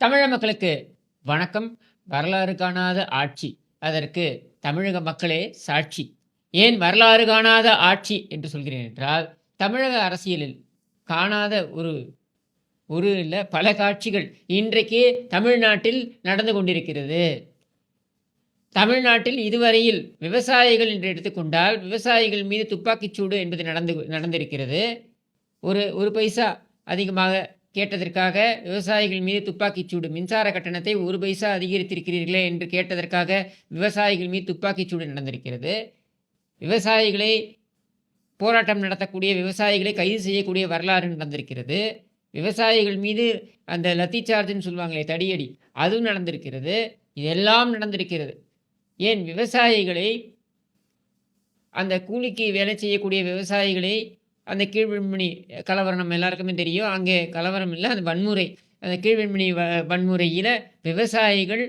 தமிழக மக்களுக்கு வணக்கம். வரலாறு காணாத ஆட்சி, அதற்கு தமிழக மக்களே சாட்சி. ஏன் வரலாறு காணாத ஆட்சி என்று சொல்கிறேன் என்றால், தமிழக அரசியலில் காணாத ஒரு இல்ல பல காட்சிகள் இன்றைக்கு தமிழ்நாட்டில் நடந்து கொண்டிருக்கிறது. தமிழ்நாட்டில் இதுவரையில் விவசாயிகள் என்று எடுத்துக்கொண்டால், விவசாயிகள் மீது துப்பாக்கிச்சூடு என்பது நடந்திருக்கிறது. ஒரு பைசா அதிகமாக கேட்டதற்காக விவசாயிகள் மீது துப்பாக்கிச்சூடு, மின்சார கட்டணத்தை 1 பைசா அதிகரித்திருக்கிறீர்களே என்று கேட்டதற்காக விவசாயிகள் மீது துப்பாக்கிச்சூடு நடந்திருக்கிறது. விவசாயிகளை போராட்டம் நடத்தக்கூடிய விவசாயிகளை கைது செய்யக்கூடிய வரலாறு நடந்திருக்கிறது. விவசாயிகள் மீது அந்த லத்தி சார்ஜுன்னு சொல்லுவாங்களே, தடியடி, அதுவும் நடந்திருக்கிறது. இதெல்லாம் நடந்திருக்கிறது. ஏன் விவசாயிகளை, அந்த கூலிக்கு வேலை செய்யக்கூடிய விவசாயிகளை, அந்த கீழ்வெண்மணி கலவரம் நம்ம எல்லாருக்குமே தெரியும். அங்கே கலவரம் இல்லை, அந்த வன்முறை, அந்த கீழ்வெண்மணி வன்முறையில் விவசாயிகள்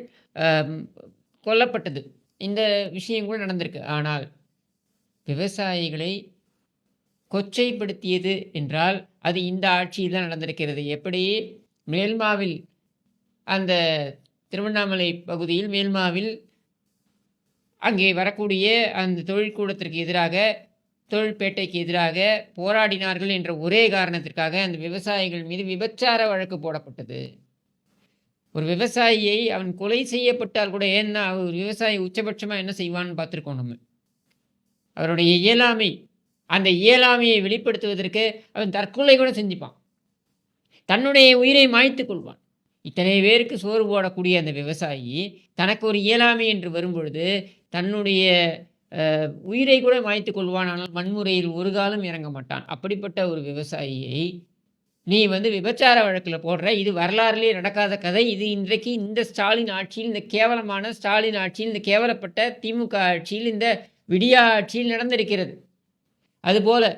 கொல்லப்பட்டது. இந்த விஷயம் கூட நடந்திருக்கு. ஆனால் விவசாயிகளை கொச்சைப்படுத்தியது என்றால் அது இந்த ஆட்சியில் தான் நடந்திருக்கிறது. எப்படி மேல்மாவில், அந்த திருவண்ணாமலை பகுதியில் மேல்மாவில் அங்கே வரக்கூடிய அந்த தொழிற்கூடத்திற்கு எதிராக, தொழிற்பேட்டைக்கு எதிராக போராடினார்கள் என்ற ஒரே காரணத்திற்காக அந்த விவசாயிகள் மீது விபச்சார வழக்கு போடப்பட்டது. ஒரு விவசாயியை அவன் கொலை செய்யப்பட்டால் கூட, ஏன்னா ஒரு விவசாயி உச்சபட்சமாக என்ன செய்வான்னு பார்த்துருக்கோம் நம்ம. அவருடைய இயலாமை, அந்த இயலாமையை வெளிப்படுத்துவதற்கு அவன் தற்கொலை கூட செஞ்சுப்பான், தன்னுடைய உயிரை மாய்த்து கொள்வான். இத்தனை பேருக்கு சோறு போடக்கூடிய அந்த விவசாயி தனக்கு ஒரு இயலாமை என்று வரும்பொழுது தன்னுடைய உயிரை கூட மாய்த்து கொள்வான். ஆனால் வன்முறையில் ஒரு காலம் இறங்க மாட்டான். அப்படிப்பட்ட ஒரு விவசாயியை நீ விபச்சார வழக்கில் போடுற. இது வரலாறுலேயே நடக்காத கதை. இது இன்றைக்கு இந்த ஸ்டாலின் ஆட்சியில், இந்த கேவலமான ஸ்டாலின் ஆட்சியில், இந்த கேவலப்பட்ட திமுக ஆட்சியில், இந்த விடியா ஆட்சியில் நடந்திருக்கிறது. அதுபோல்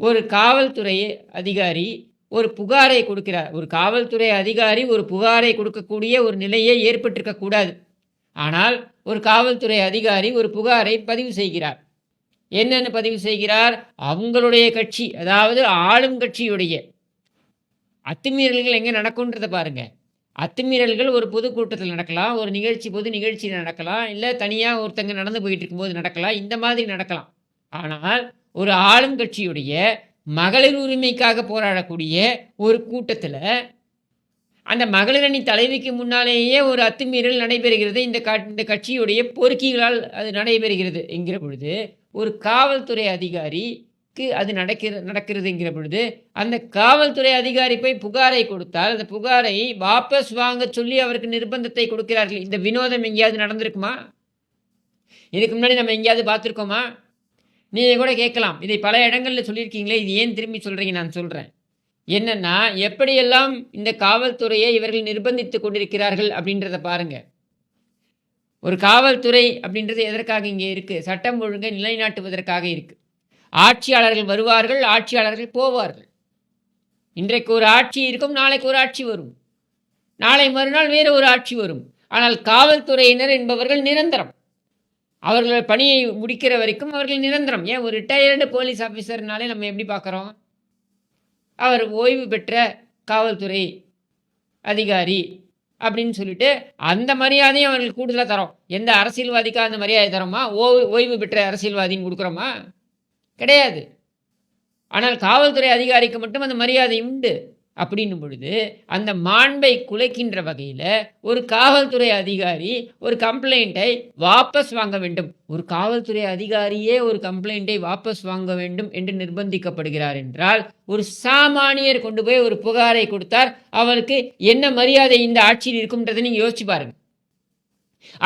ஒரு காவல்துறை அதிகாரி ஒரு புகாரை கொடுக்கிறார். ஒரு காவல்துறை அதிகாரி ஒரு புகாரை கொடுக்கக்கூடிய ஒரு நிலையை ஏற்பட்டிருக்கக்கூடாது. ஆனால் ஒரு காவல்துறை அதிகாரி ஒரு புகாரை பதிவு செய்கிறார். என்னென்னு பதிவு செய்கிறார்? அவங்களுடைய கட்சி, அதாவது ஆளும் கட்சியுடைய அத்துமீறல்கள் எங்கே நடக்கும்ன்றதை பாருங்கள். அத்துமீறல்கள் ஒரு பொதுக்கூட்டத்தில் நடக்கலாம், ஒரு பொது நிகழ்ச்சியில் நடக்கலாம், இல்லை தனியாக ஒருத்தங்க நடந்து போயிட்டு இருக்கும்போது நடக்கலாம், இந்த மாதிரி நடக்கலாம். ஆனால் ஒரு ஆளும் கட்சியுடைய மகளிர் உரிமைக்காக போராடக்கூடிய ஒரு கூட்டத்தில் அந்த மகளிரணி தலைவிக்கு முன்னாலேயே ஒரு அத்துமீறல் நடைபெறுகிறது. இந்த கட்சியுடைய பொறுக்கிகளால் அது நடைபெறுகிறது என்கிற பொழுது, ஒரு காவல்துறை அதிகாரிக்கு அது நடக்கிறதுங்கிற பொழுது, அந்த காவல்துறை அதிகாரி போய் புகாரை கொடுத்தால் அந்த புகாரை வாபஸ் வாங்க சொல்லி அவருக்கு நிர்பந்தத்தை கொடுக்கிறார்கள். இந்த வினோதம் எங்கேயாவது நடந்திருக்குமா? இதுக்கு முன்னாடி நம்ம எங்கேயாவது பார்த்துருக்கோமா? நீங்கள் கூட கேட்கலாம், இதை பல இடங்களில் சொல்லியிருக்கீங்களே, இது ஏன் திரும்பி சொல்கிறீங்க? நான் சொல்கிறேன். என்னென்னா, எப்படியெல்லாம் இந்த காவல்துறையை இவர்கள் நிர்பந்தித்து கொண்டிருக்கிறார்கள் அப்படின்றத பாருங்கள். ஒரு காவல்துறை அப்படின்றது எதற்காக இங்கே இருக்குது? சட்டம் ஒழுங்கை நிலைநாட்டுவதற்காக இருக்குது. ஆட்சியாளர்கள் வருவார்கள், ஆட்சியாளர்கள் போவார்கள். இன்றைக்கு ஒரு ஆட்சி இருக்கும், நாளைக்கு ஒரு ஆட்சி வரும், நாளை மறுநாள் வேறு ஒரு ஆட்சி வரும். ஆனால் காவல்துறையினர் என்பவர்கள் நிரந்தரம். அவர்கள் பணியை முடிக்கிற வரைக்கும் அவர்கள் நிரந்தரம். ஏன் ஒரு ரிட்டையர்டு போலீஸ் ஆஃபீஸர்னாலே நம்ம எப்படி பார்க்குறோம்? அவர் ஓய்வு பெற்ற காவல்துறை அதிகாரி அப்படின்னு சொல்லிட்டு அந்த மரியாதையும் அவர்களுக்கு கூடுதலாக தரோம். எந்த அரசியல்வாதிக்கா அந்த மரியாதை தரோமா? ஓய்வு பெற்ற அரசியல்வாதின்னு கொடுக்குறோமா? கிடையாது. ஆனால் காவல்துறை அதிகாரிக்கு மட்டும் அந்த மரியாதை உண்டு. அப்படின்னும் பொழுது அந்த மாண்பை குலைக்கின்ற வகையில் ஒரு காவல்துறை அதிகாரி ஒரு கம்ப்ளைண்ட்டை வாபஸ் வாங்க வேண்டும். ஒரு காவல்துறை அதிகாரியே ஒரு கம்ப்ளைண்ட்டை வாபஸ் வாங்க வேண்டும் என்று நிர்பந்திக்கப்படுகிறார் என்றால், ஒரு சாமானியர் கொண்டு போய் ஒரு புகாரை கொடுத்தார், அவருக்கு என்ன மரியாதை இந்த ஆட்சியில் இருக்கும்ன்றதை நீங்கள் யோசிச்சு பாருங்க.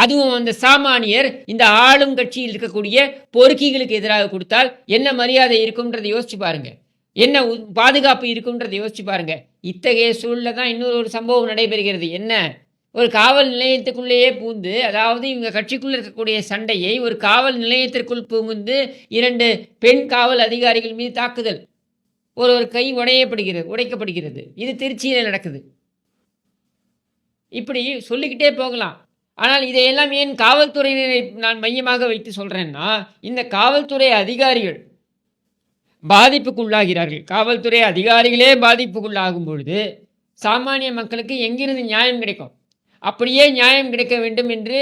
அதுவும் அந்த சாமானியர் இந்த ஆளும் கட்சியில் இருக்கக்கூடிய பொறுக்கிகளுக்கு எதிராக கொடுத்தால் என்ன மரியாதை இருக்கும்ன்றதை யோசிச்சு பாருங்க, என்ன பாதுகாப்பு இருக்கும்ன்றதை யோசிச்சு பாருங்க. இத்தகைய சூழலில் தான் இன்னொரு சம்பவம் நடைபெறுகிறது. என்ன? ஒரு காவல் நிலையத்துக்குள்ளேயே பூந்து, அதாவது இவங்க கட்சிக்குள்ளே இருக்கக்கூடிய சண்டையை ஒரு காவல் நிலையத்திற்குள் புகுந்து 2 பெண் காவல் அதிகாரிகள் மீது தாக்குதல், ஒரு கை உடைக்கப்படுகிறது. இது திருச்சியில் நடக்குது. இப்படி சொல்லிக்கிட்டே போகலாம். ஆனால் இதையெல்லாம் ஏன் காவல்துறையினரை நான் மையமாக வைத்து சொல்கிறேன்னா, இந்த காவல்துறை அதிகாரிகள் பாதிப்புக்குள்ளாகிறார்கள். காவல்துறை அதிகாரிகளே பாதிப்புக்குள்ளாகும் பொழுது சாமானிய மக்களுக்கு எங்கிருந்து நியாயம் கிடைக்கும்? அப்படியே நியாயம் கிடைக்க வேண்டும் என்று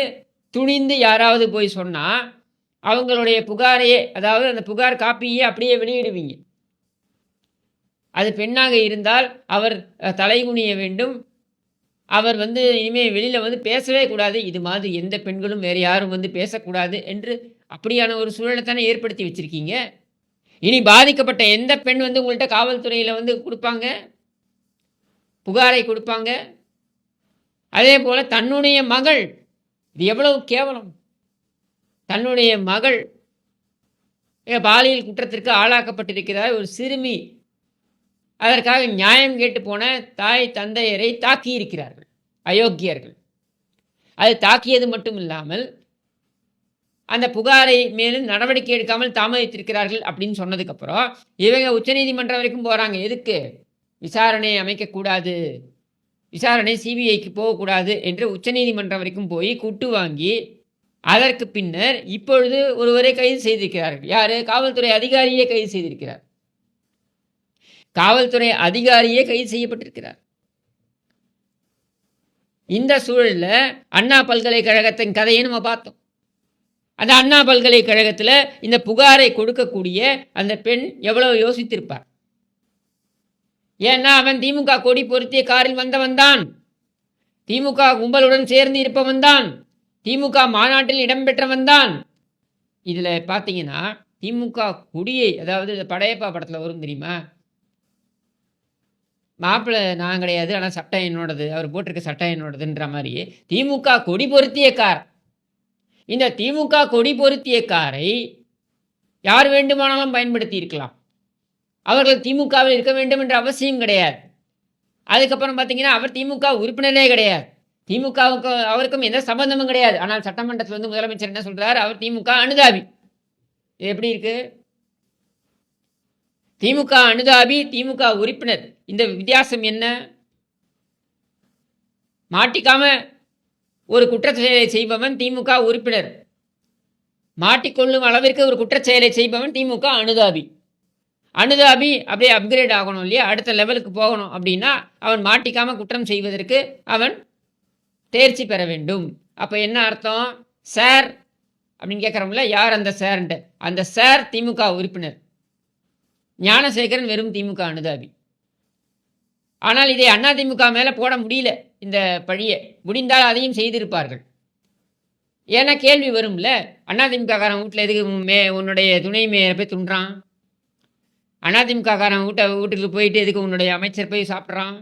துணிந்து யாராவது போய் சொன்னால் அவங்களுடைய புகாரையே, அதாவது அந்த புகார் காப்பியே அப்படியே வெளியிடுவீங்க. அது பெண்ணாக இருந்தால் அவர் தலைகுனிய வேண்டும். அவர் இனிமேல் வெளியில் பேசவே கூடாது. இது மாதிரி எந்த பெண்களும் வேறு யாரும் பேசக்கூடாது என்று அப்படியான ஒரு சூழலை தானே ஏற்படுத்தி வச்சுருக்கீங்க. இனி பாதிக்கப்பட்ட எந்த பெண் உங்கள்கிட்ட காவல்துறையில் கொடுப்பாங்க, புகாரை கொடுப்பாங்க. அதே போல் தன்னுடைய மகள், இது எவ்வளவு கேவலம். தன்னுடைய மகள் பாலியல் குற்றத்திற்கு ஆளாக்கப்பட்டிருக்கிறார். ஒரு சிறுமி அதற்காக நியாயம் கேட்டு போன தாய் தந்தையரை தாக்கியிருக்கிறார்கள் அயோக்கியர்கள். அது தாக்கியது மட்டும் இல்லாமல் அந்த புகாரை மேலும் நடவடிக்கை எடுக்காமல் தாமதித்திருக்கிறார்கள் அப்படின்னு சொன்னதுக்கப்புறம் இவங்க உச்சநீதிமன்றம் வரைக்கும் போகிறாங்க. எதுக்கு? விசாரணை அமைக்கக்கூடாது, விசாரணை சிபிஐக்கு போகக்கூடாது என்று உச்சநீதிமன்றம் வரைக்கும் போய் கூட்டு வாங்கி அதற்கு பின்னர் இப்பொழுது ஒருவரை கைது செய்திருக்கிறார்கள். யார்? காவல்துறை அதிகாரியே கைது செய்திருக்கிறார். காவல்துறை அதிகாரியே கைது செய்யப்பட்டிருக்கிறார். இந்த சூழலில் அண்ணா பல்கலைக்கழகத்தின் கதையை நம்ம பார்த்தோம். அந்த அண்ணா பல்கலைக்கழகத்தில் இந்த புகாரை கொடுக்கக்கூடிய அந்த பெண் எவ்வளவு யோசித்திருப்பார். ஏன்னா அவன் திமுக கொடி பொருத்திய காரில் வந்தவன் தான், திமுக கும்பலுடன் சேர்ந்து இருப்பவன் தான், திமுக மாநாட்டில் இடம்பெற்றவன் தான். இதில் பார்த்தீங்கன்னா திமுக கொடியை, அதாவது படையப்பா படத்தில் வரும் தெரியுமா, மாப்பிள்ளை நான் கிடையாது ஆனால் சட்டம் என்னோடது, அவர் போட்டிருக்க சட்டம் என்னோடதுன்ற மாதிரி திமுக கொடி பொருத்திய கார். இந்த திமுக கொடி பொருத்திய காரை யார் வேண்டுமானாலும் பயன்படுத்தி இருக்கலாம். அவர்கள் திமுகவில் இருக்க வேண்டும் என்ற அவசியம் கிடையாது. அதுக்கப்புறம் பார்த்தீங்கன்னா அவர் திமுக உறுப்பினரே கிடையாது, திமுகவுக்கு அவருக்கும் எந்த சம்பந்தமும் கிடையாது. ஆனால் சட்டமன்றத்தில் முதலமைச்சர் என்ன சொல்கிறார்? அவர் திமுக அனுதாபி. இது எப்படி இருக்கு? திமுக அனுதாபி, திமுக உறுப்பினர், இந்த வித்தியாசம் என்ன? மாட்டிக்காம ஒரு குற்றச்செயலை செய்பவன் திமுக உறுப்பினர், மாட்டிக்கொள்ளும் அளவிற்கு ஒரு குற்றச்செயலை செய்பவன் திமுக அனுதாபி. அனுதாபி அப்படியே அப்கிரேட் ஆகணும் இல்லையா, அடுத்த லெவலுக்கு போகணும் அப்படின்னா அவன் மாட்டிக்காம குற்றம் செய்வதற்கு அவன் தேர்ச்சி பெற வேண்டும். அப்போ என்ன அர்த்தம்? சார் அப்படின்னு கேட்குறோம்ல, யார் அந்த சார்ன்ட்டு? அந்த சார் திமுக உறுப்பினர், ஞானசேகரன் வெறும் திமுக அனுதாபி. ஆனால் இதை அதிமுக மேலே போட முடியல. இந்த பழியை முடிந்தால் அதையும் செய்திருப்பார்கள். ஏன்னா கேள்வி வரும்ல, அதிமுககாரன் வீட்டில் எதுக்கு உன்னுடைய துணை மேயரை போய் துண்டுறான்? அதிமுககாரன் வீட்டுக்கு போயிட்டு எதுக்கு உன்னுடைய அமைச்சர் போய் சாப்பிட்றான்?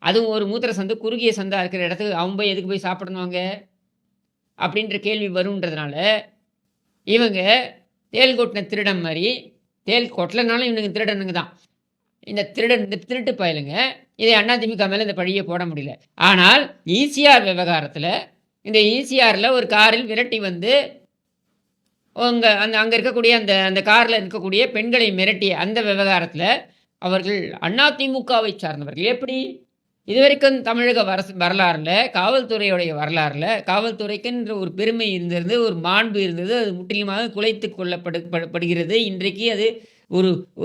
அதுவும் ஒரு மூத்திர சந்து, குறுகிய சந்தாக இருக்கிற இடத்துக்கு அவன் போய் எதுக்கு போய் சாப்பிடணுவாங்க அப்படின்ற கேள்வி வரும்ன்றதுனால இவங்க தேல் கொட்டின திருடன் மாதிரி, தேல் கொட்டலைனாலும் இவனுங்க திருடனுங்க தான். இந்த திருட்டு பயலுங்க இதை அதிமுக மேலே இந்த பழியை போட முடியல. ஆனால் ஈசிஆர் விவகாரத்தில், இந்த ஈசிஆரில் ஒரு காரில் விரட்டி அங்கே இருக்கக்கூடிய அந்த காரில் இருக்கக்கூடிய பெண்களை மிரட்டிய அந்த விவகாரத்தில் அவர்கள் அதிமுகவை சார்ந்தவர்கள். எப்படி? இதுவரைக்கும் தமிழக வரலாறில், காவல்துறையுடைய வரலாறில் காவல்துறைக்குன்ற ஒரு பெருமை இருந்தது, ஒரு மாண்பு இருந்தது. அது முற்றிலுமாக குலைத்து கொள்ளப்படுகிறது. இன்றைக்கு அது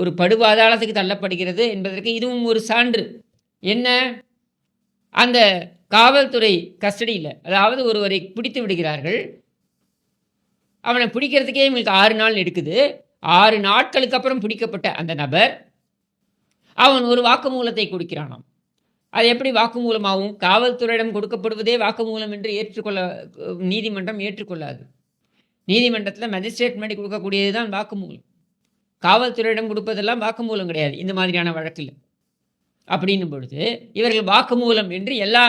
ஒரு படுபாதாளத்துக்கு தள்ளப்படுகிறது என்பதற்கு இதுவும் ஒரு சான்று. என்ன? அந்த காவல்துறை கஸ்டடியில், அதாவது ஒருவரை பிடித்து விடுகிறார்கள். அவனை பிடிக்கிறதுக்கே இவங்களுக்கு 6 நாள் எடுக்குது. 6 நாட்களுக்கு அப்புறம் பிடிக்கப்பட்ட அந்த நபர் அவன் ஒரு வாக்குமூலத்தை கொடுக்கிறானாம். அது எப்படி வாக்குமூலமாகும்? காவல்துறையிடம் கொடுக்கப்படுவதே வாக்குமூலம் என்று நீதிமன்றம் ஏற்றுக்கொள்ளாது. நீதிமன்றத்தில் மேஜிஸ்ட்ரேட் முன்னாடி கொடுக்கக்கூடியது தான் வாக்குமூலம். காவல்துறையிடம் கொடுப்பதெல்லாம் வாக்குமூலம் கிடையாது இந்த மாதிரியான வழக்கில். அப்படின்னும் பொழுது இவர்கள் வாக்குமூலம் என்று எல்லா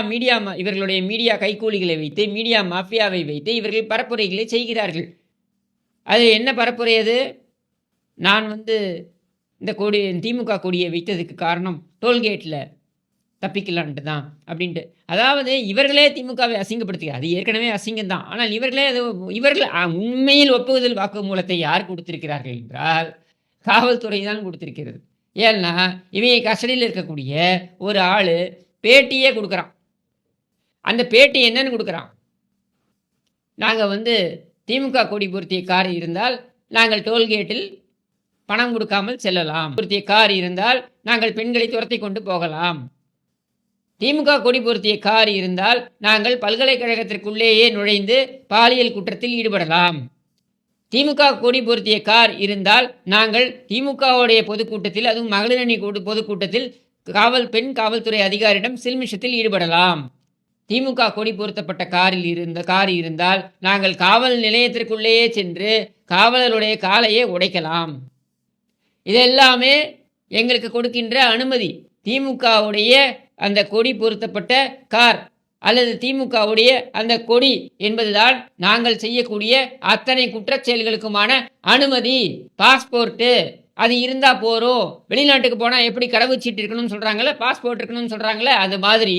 இவர்களுடைய மீடியா கைக்கூலிகளை வைத்து, மீடியா மாஃபியாவை வைத்து இவர்கள் பரப்புரைகளை செய்கிறார்கள். அது என்ன பரப்புரை? அது நான் இந்த திமுக கொடியை வைத்ததுக்கு காரணம் டோல்கேட்டில் தப்பிக்கலான்ட்டு தான் அப்படின்ட்டு. அதாவது இவர்களே திமுகவை அசிங்கப்படுத்துகிறார். அது ஏற்கனவே அசிங்கம்தான். ஆனால் இவர்கள் உண்மையில் ஒப்புதல் வாக்குமூலத்தை யார் கொடுத்திருக்கிறார்கள் என்றால் காவல்துறை தான் கொடுத்திருக்கிறது. ஏன்னா இவங்க கஸ்டடியில் இருக்கக்கூடிய ஒரு ஆள் பேட்டியே கொடுக்குறான். அந்த பேட்டி என்னன்னு கொடுக்குறான்? நாங்கள் திமுக கொடி பொருத்திய கார் இருந்தால் நாங்கள் டோல்கேட்டில் பணம் கொடுக்காமல் செல்லலாம், பொருத்திய கார் இருந்தால் நாங்கள் பெண்களை துரத்தி கொண்டு போகலாம், திமுக கொடி பொருத்திய கார் இருந்தால் நாங்கள் பல்கலைக்கழகத்திற்குள்ளேயே நுழைந்து பாலியல் குற்றத்தில் ஈடுபடலாம். திமுக கொடி பொருத்திய கார் இருந்தால் நாங்கள் திமுகவுடைய பொதுக்கூட்டத்தில், அதுவும் மகளிரணி பொதுக்கூட்டத்தில் பெண் காவல்துறை அதிகாரியிடம் சில்மிஷத்தில் ஈடுபடலாம். திமுக கொடி பொருத்தப்பட்ட கார் இருந்தால் நாங்கள் காவல் நிலையத்திற்குள்ளேயே சென்று காவலருடைய காலையே உடைக்கலாம். இதெல்லாமே எங்களுக்கு கொடுக்கின்ற அனுமதி. திமுகவுடைய அந்த கொடி பொருத்தப்பட்ட கார் அல்லது திமுகவுடைய அந்த கொடி என்பதுதான் நாங்கள் செய்யக்கூடிய அத்தனை குற்றச்செயல்களுக்குமான அனுமதி. பாஸ்போர்ட்டு அது இருந்தால் போகிறோம். வெளிநாட்டுக்கு போனால் எப்படி கடவுச்சீட்டு இருக்கணும்னு சொல்கிறாங்களே, பாஸ்போர்ட் இருக்கணும்னு சொல்கிறாங்களே, அது மாதிரி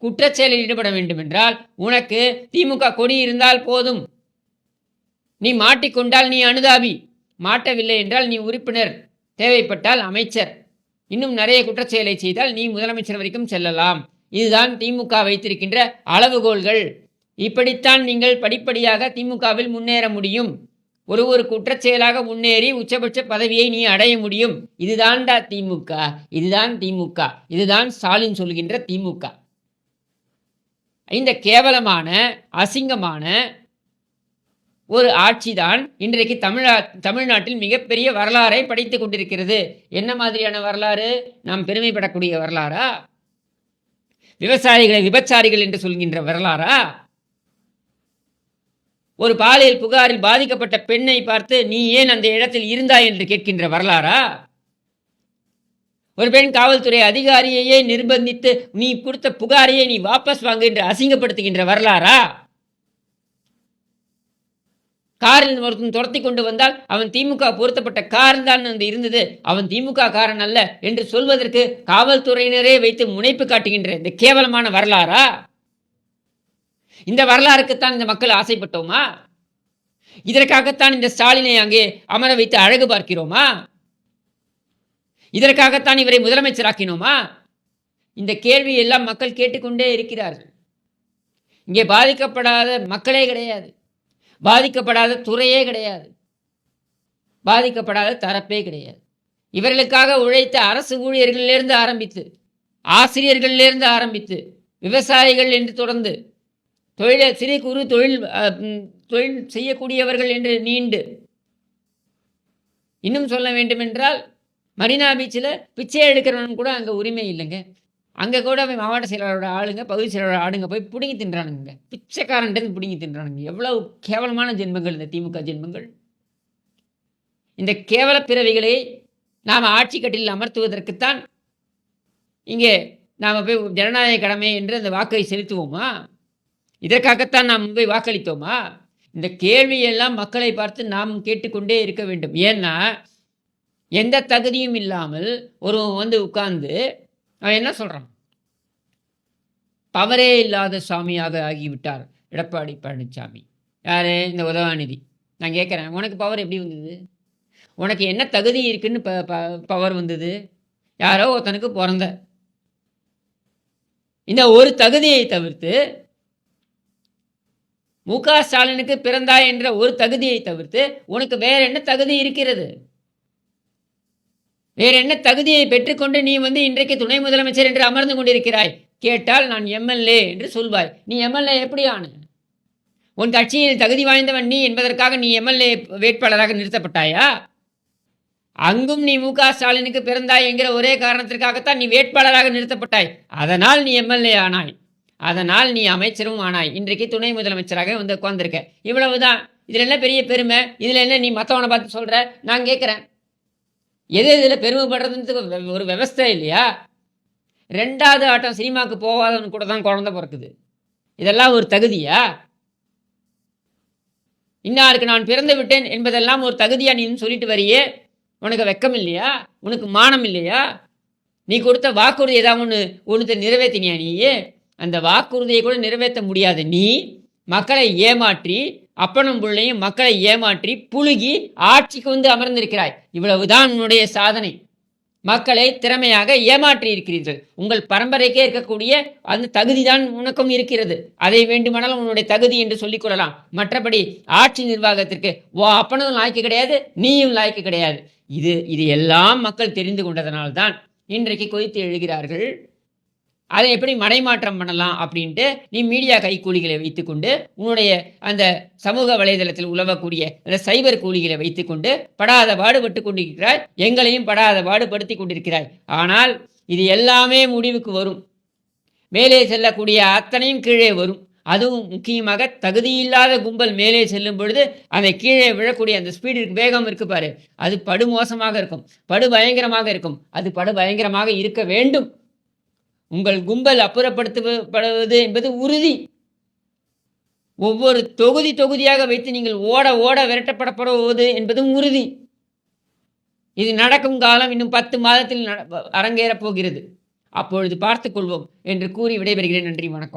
குற்றச்செயலில் ஈடுபட வேண்டும் என்றால் உனக்கு திமுக கொடி இருந்தால் போதும். நீ மாட்டிக்கொண்டால் நீ அனுதாபி, மாட்டவில்லை என்றால் நீ உறுப்பினர், தேவைப்பட்டால் அமைச்சர், இன்னும் நிறைய குற்றச்செயலை செய்தால் நீ முதலமைச்சர் வரைக்கும் செல்லலாம். இதுதான் திமுக வைத்திருக்கின்ற அளவுகோல்கள். இப்படித்தான் நீங்கள் படிப்படியாக திமுகவில் முன்னேற முடியும். ஒரு குற்றச்செயலாக முன்னேறி உச்சபட்ச பதவியை நீ அடைய முடியும். இதுதான்டா திமுக, இதுதான் திமுக, இதுதான் ஸ்டாலின் சொல்கின்ற திமுக. இந்த கேவலமான அசிங்கமான ஒரு ஆட்சிதான் இன்றைக்கு தமிழ்நாட்டில் மிகப்பெரிய வரலாறை படைத்து கொண்டிருக்கிறது. என்ன மாதிரியான வரலாறு? நாம் பெருமைப்படக்கூடிய வரலாறா? விவசாயிகளை விபச்சாரிகள் என்று சொல்கின்ற வரலாறா? ஒரு பாலியல் புகாரில் பாதிக்கப்பட்ட பெண்ணை பார்த்து நீ ஏன் அந்த இடத்தில் இருந்தாய் என்று கேட்கின்ற வரலாறா? ஒரு பெண் காவல்துறை அதிகாரியையே நிர்பந்தித்து நீ கொடுத்த புகாரையே நீ வாபஸ் வாங்க என்று அசிங்கப்படுத்துகின்ற வரலாறா? காரில் ஒருத்தன் துரத்தி கொண்டு வந்தால் அவன் திமுக பொருத்தப்பட்ட கார் தான் இருந்தது, அவன் திமுக காரன் அல்ல என்று சொல்வதற்கு காவல்துறையினரே வைத்து முனைப்பு காட்டுகின்ற இந்த கேவலமான வரலாறா? இந்த வரலாறுக்குத்தான் இந்த மக்கள் ஆசைப்பட்டோமா? இதற்காகத்தான் இந்த ஸ்டாலினை அங்கே அமர வைத்து அழகு பார்க்கிறோமா? இதற்காகத்தான் இவரை முதலமைச்சராக்கினோமா? இந்த கேள்வி எல்லாம் மக்கள் கேட்டுக்கொண்டே இருக்கிறார்கள். இங்கே பாதிக்கப்படாத மக்களே கிடையாது, பாதிக்கப்படாத துறையே கிடையாது, பாதிக்கப்படாத தரப்பே கிடையாது. இவர்களுக்காக உழைத்த அரசு ஊழியர்களிலிருந்து ஆரம்பித்து, ஆசிரியர்களிலிருந்து ஆரம்பித்து, விவசாயிகள் என்று தொடர்ந்து சிறு குறு தொழில் செய்யக்கூடியவர்கள் என்று நீண்டு, இன்னும் சொல்ல வேண்டுமென்றால் மரீனா பீச்சில் பிச்சை எடுக்கிறவன் கூட அங்கே உரிமை இல்லைங்க. அங்கே கூட மாவட்ட செயலாளரோட ஆளுங்க, பகுதி செயலாளரோட ஆளுங்க போய் பிடுங்கி தின்றானுங்க, பிச்சைக்காரன்ட்டு பிடுங்கி தின்றானுங்க. எவ்வளவு கேவலமான ஜென்மங்கள் இந்த திமுக ஜென்மங்கள். இந்த கேவல பிறவிகளை நாம் ஆட்சி கட்டில் அமர்த்துவதற்குத்தான் இங்கே நாம் போய் ஜனநாயக கடமை என்று அந்த வாக்கை செலுத்துவோமா? இதற்காகத்தான் நாம் போய் வாக்களித்தோமா? இந்த கேள்வியெல்லாம் மக்களை பார்த்து நாம் கேட்டுக்கொண்டே இருக்க வேண்டும். ஏன்னா எந்த தகுதியும் இல்லாமல் ஒருவன் உட்கார்ந்து அவன் என்ன சொல்கிறான்? பவரே இல்லாத சாமியாக ஆகிவிட்டார் எடப்பாடி பழனிசாமி. யார்? இந்த உதவாநிதி. நான் கேட்குறேன், உனக்கு பவர் எப்படி வந்தது? உனக்கு என்ன தகுதி இருக்குன்னு பவர் வந்தது? யாரோ ஒருத்தனுக்கு பிறந்த இந்த ஒரு தகுதியை தவிர்த்து, முக ஸ்டாலினுக்கு பிறந்தாய் என்ற ஒரு தகுதியை தவிர்த்து உனக்கு வேற என்ன தகுதி இருக்கிறது? வேற என்ன தகுதியை பெற்றுக்கொண்டு நீ இன்றைக்கு துணை முதலமைச்சர் என்று அமர்ந்து கொண்டிருக்கிறாய்? கேட்டால் நான் எம்எல்ஏ என்று சொல்வாய். நீ எம்எல்ஏ எப்படி ஆன? உன் கட்சியில் தகுதி வாய்ந்தவன் நீ என்பதற்காக நீ எம்எல்ஏ வேட்பாளராக நிறுத்தப்பட்டாயா? அங்கும் நீ முக ஸ்டாலினுக்கு பிறந்தாய் என்கிற ஒரே காரணத்திற்காகத்தான் நீ வேட்பாளராக நிறுத்தப்பட்டாய். அதனால் நீ எம்எல்ஏ ஆனாய், அதனால் நீ அமைச்சரும் ஆனாய். இன்றைக்கு துணை முதலமைச்சராக உட்கார்ந்துருக்க. இவ்வளவுதான். இதில் என்ன பெரிய பெருமை? இதில் என்ன நீ மற்றவனை பார்த்து சொல்கிற? நான் கேட்குறேன், எது இதில் பெருமைப்படுறதுக்கு ஒரு விவஸ்தை இல்லையா? 2வது ஆட்டம் சினிமாவுக்கு போகாதவனு கூட தான் குழந்தை பிறக்குது. இதெல்லாம் ஒரு தகுதியா? இன்னாருக்கு நான் பிறந்து விட்டேன் என்பதெல்லாம் ஒரு தகுதியா நீ சொல்லிட்டு வரியே? உனக்கு வெக்கம் இல்லையா? உனக்கு மானம் இல்லையா? நீ கொடுத்த வாக்குறுதி ஏதாவது ஒன்று நிறைவேற்றினியா? நீயே அந்த வாக்குறுதியை கூட நிறைவேற்ற முடியாது. நீ மக்களை ஏமாற்றி, அப்பனும் பிள்ளையும் மக்களை ஏமாற்றி புழுகி ஆட்சிக்கு அமர்ந்திருக்கிறாய். இவ்வளவுதான் உன்னுடைய சாதனை. மக்களை திறமையாக ஏமாற்றி இருக்கிறீர்கள். உங்கள் பரம்பரைக்கே இருக்கக்கூடிய அந்த தகுதி தான் உனக்கும் இருக்கிறது. அதை வேண்டுமானாலும் உன்னுடைய தகுதி என்று சொல்லிக் கொள்ளலாம். மற்றபடி ஆட்சி நிர்வாகத்திற்கு அப்பனும் லாய்க்கு கிடையாது, நீயும் லாய்க்கு கிடையாது. இது எல்லாம் மக்கள் தெரிந்து கொண்டதனால்தான் இன்றைக்கு கொதித்து எழுகிறார்கள். அதை எப்படி மடைமாற்றம் பண்ணலாம் அப்படின்ட்டு நீ மீடியா கைக்கூலிகளை வைத்துக்கொண்டு உன்னுடைய அந்த சமூக வலைதளத்தில் உலவக்கூடிய அந்த சைபர் கூலிகளை வைத்துக்கொண்டு படாத பாடுபட்டு கொண்டிருக்கிறாய், எங்களையும் படாத பாடுபடுத்தி கொண்டிருக்கிறாய். ஆனால் இது எல்லாமே முடிவுக்கு வரும். மேலே செல்லக்கூடிய அத்தனையும் கீழே வரும். அதுவும் முக்கியமாக தகுதியில்லாத கும்பல் மேலே செல்லும் பொழுது அந்த கீழே விழக்கூடிய அந்த ஸ்பீடு வேகம் இருக்கு பாரு, அது படுமோசமாக இருக்கும், படுபயங்கரமாக இருக்கும். அது படுபயங்கரமாக இருக்க வேண்டும். உங்கள் கும்பல் அப்புறப்படுத்தப்படுவது என்பது உறுதி. ஒவ்வொரு தொகுதி தொகுதியாக வைத்து நீங்கள் ஓட ஓட விரட்டப்படப்படுவது என்பதும் உறுதி. இது நடக்கும் காலம் இன்னும் 10 மாதத்தில் அரங்கேறப் போகிறது. அப்பொழுது பார்த்துக் கொள்வோம் என்று கூறி விடைபெறுகிறேன். நன்றி, வணக்கம்.